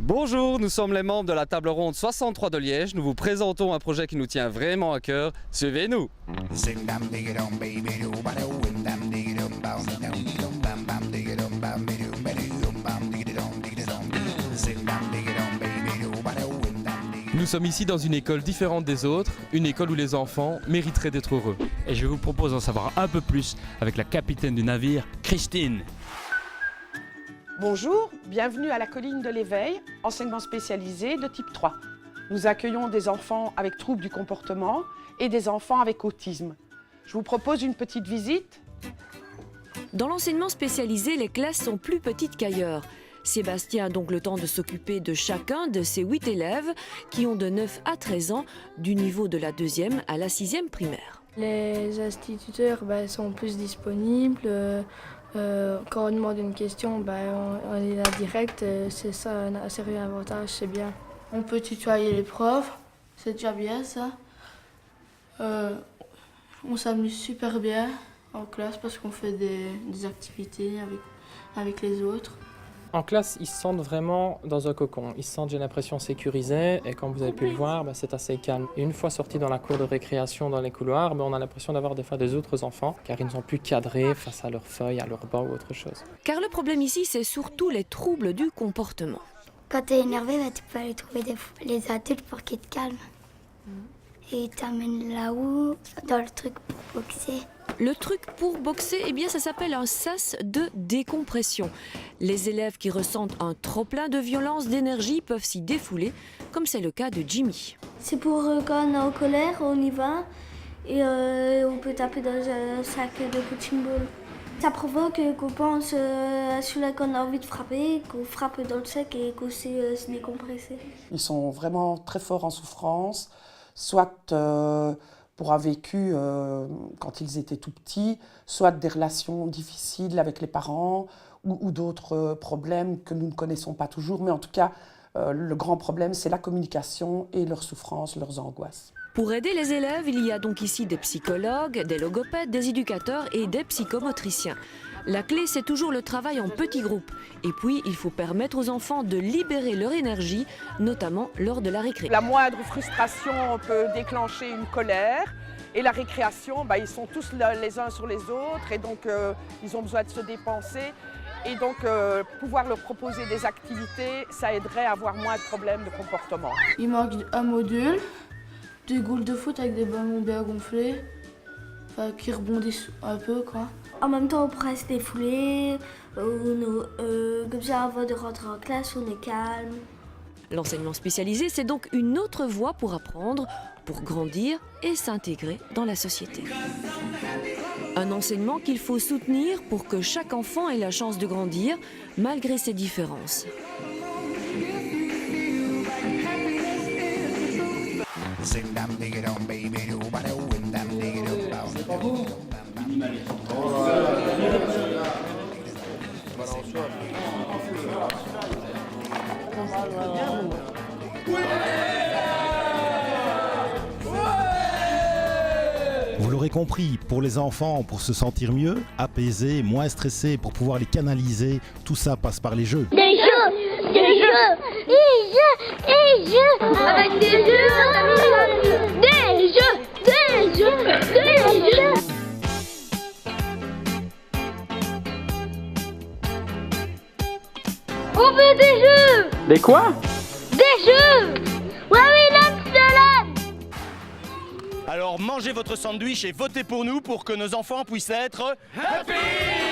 Bonjour, nous sommes les membres de la table ronde 63 de Liège. Nous vous présentons un projet qui nous tient vraiment à cœur. Suivez-nous. Nous sommes ici dans une école différente des autres, une école où les enfants mériteraient d'être heureux. Et je vous propose d'en savoir un peu plus avec la capitaine du navire, Christine. Bonjour, bienvenue à la colline de l'éveil, enseignement spécialisé de type 3. Nous accueillons des enfants avec troubles du comportement et des enfants avec autisme. Je vous propose une petite visite. Dans l'enseignement spécialisé, les classes sont plus petites qu'ailleurs. Sébastien a donc le temps de s'occuper de chacun de ses 8 élèves qui ont de 9 à 13 ans, du niveau de la 2e à la 6e primaire. Les instituteurs sont plus disponibles. Quand on demande une question, on est là direct. C'est ça un sérieux avantage, c'est bien. On peut tutoyer les profs, c'est déjà bien ça. On s'amuse super bien en classe parce qu'on fait des activités avec les autres. En classe, ils se sentent vraiment dans un cocon. Ils se sentent, j'ai l'impression, sécurisés. Et comme vous avez pu le voir, c'est assez calme. Et une fois sortis dans la cour de récréation, dans les couloirs, on a l'impression d'avoir des fois des autres enfants, car ils ne sont plus cadrés face à leurs feuilles, à leurs bancs ou autre chose. Car le problème ici, c'est surtout les troubles du comportement. Quand tu es énervé, tu peux aller trouver les adultes pour qu'ils te calment. Et ils t'amènent là-haut, dans le truc pour boxer. Le truc pour boxer, ça s'appelle un sas de décompression. Les élèves qui ressentent un trop-plein de violence, d'énergie peuvent s'y défouler, comme c'est le cas de Jimmy. C'est pour quand on est en colère, on y va et on peut taper dans un sac de punching ball. Ça provoque qu'on pense à celui-là qu'on a envie de frapper, qu'on frappe dans le sac et qu'on sait se décompresser. Ils sont vraiment très forts en souffrance, soit pour avoir vécu quand ils étaient tout petits, soit des relations difficiles avec les parents ou d'autres problèmes que nous ne connaissons pas toujours. Mais en tout cas, le grand problème, c'est la communication et leurs souffrances, leurs angoisses. Pour aider les élèves, il y a donc ici des psychologues, des logopèdes, des éducateurs et des psychomotriciens. La clé, c'est toujours le travail en petits groupes. Et puis, il faut permettre aux enfants de libérer leur énergie, notamment lors de la récré. La moindre frustration peut déclencher une colère. Et la récréation, ils sont tous les uns sur les autres et donc ils ont besoin de se dépenser. Et donc pouvoir leur proposer des activités, ça aiderait à avoir moins de problèmes de comportement. Il manque un module, des goules de foot avec des ballons bien gonflés, qui rebondissent un peu quoi. En même temps, on pourrait se défouler, comme ça avant de rentrer en classe, on est calme. L'enseignement spécialisé, c'est donc une autre voie pour apprendre, pour grandir et s'intégrer dans la société. Un enseignement qu'il faut soutenir pour que chaque enfant ait la chance de grandir, malgré ses différences. Vous l'aurez compris, pour les enfants, pour se sentir mieux, apaisés, moins stressés, pour pouvoir les canaliser, tout ça passe par les jeux. Des jeux, des jeux, des jeux, avec des jeux, des jeux, des jeux, des jeux. On veut des jeux. Des quoi? Des jeux. Alors mangez votre sandwich et votez pour nous pour que nos enfants puissent être happy!